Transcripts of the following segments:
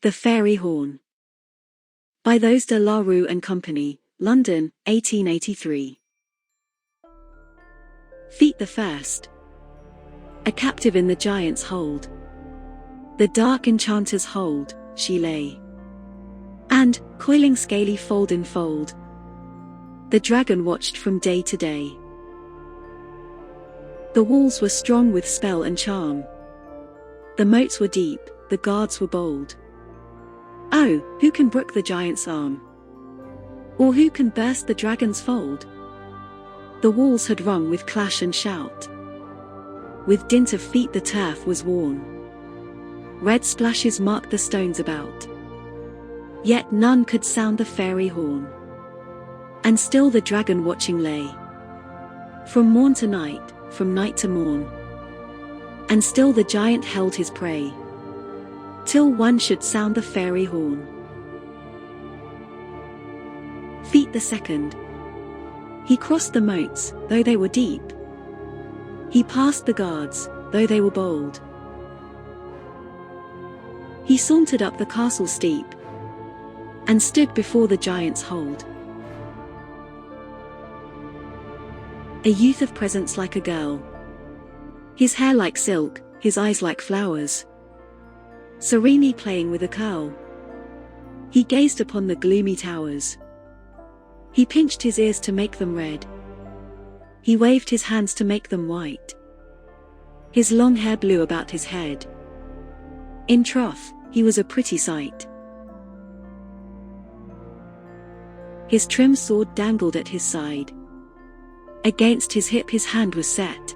The Fairy Horn. By Thos de la Rue and Company, London, 1883. Feet the first. A captive in the giant's hold. The dark enchanter's hold, she lay. And, coiling scaly fold in fold, the dragon watched from day to day. The walls were strong with spell and charm. The moats were deep, the guards were bold. Oh, who can brook the giant's arm? Or who can burst the dragon's fold? The walls had rung with clash and shout. With dint of feet the turf was worn. Red splashes marked the stones about. Yet none could sound the fairy horn. And still the dragon watching lay. From morn to night, from night to morn. And still the giant held his prey, till one should sound the fairy horn. Feet the second. He crossed the moats, though they were deep. He passed the guards, though they were bold. He sauntered up the castle steep, and stood before the giant's hold. A youth of presence like a girl, his hair like silk, his eyes like flowers, serenely playing with a curl. He gazed upon the gloomy towers. He pinched his ears to make them red. He waved his hands to make them white. His long hair blew about his head. In troth, he was a pretty sight. His trim sword dangled at his side. Against his hip his hand was set,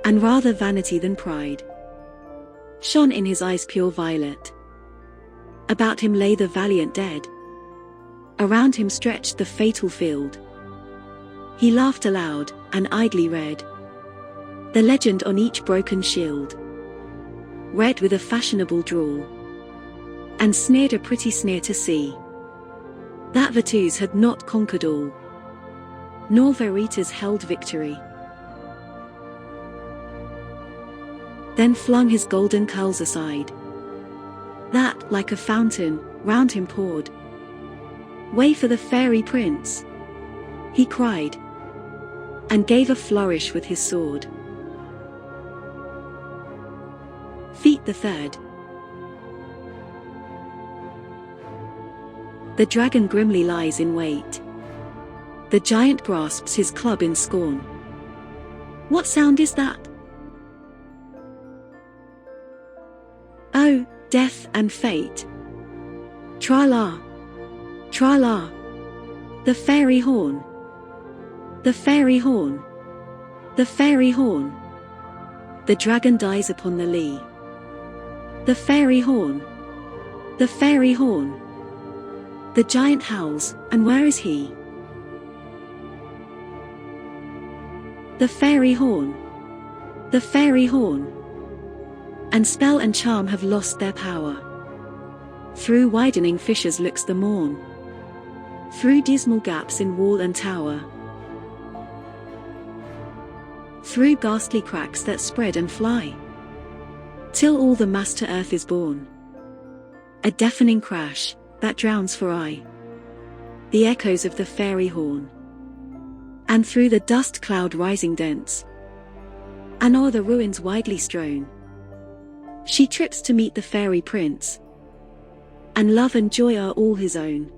and rather vanity than pride shone in his eyes pure violet. About him lay the valiant dead. Around him stretched the fatal field. He laughed aloud, and idly read the legend on each broken shield, read with a fashionable drawl, and sneered a pretty sneer to see that Thos had not conquered all, nor Veritas held victory. Then flung his golden curls aside, that, like a fountain, round him poured. "Way for the fairy prince!" he cried, and gave a flourish with his sword. Feet the third. The dragon grimly lies in wait. The giant grasps his club in scorn. What sound is that? Oh, death and fate. Tra-la, tra-la. The fairy horn. The fairy horn. The fairy horn. The dragon dies upon the lea. The fairy horn. The fairy horn. The giant howls, and where is he? The fairy horn. The fairy horn. And spell and charm have lost their power. Through widening fissures looks the morn, through dismal gaps in wall and tower, through ghastly cracks that spread and fly, till all the mass to earth is borne. A deafening crash, that drowns for aye the echoes of the fairy horn. And through the dust cloud rising dense, and o'er the ruins widely strown, she trips to meet the fairy prince, and love and joy are all his own.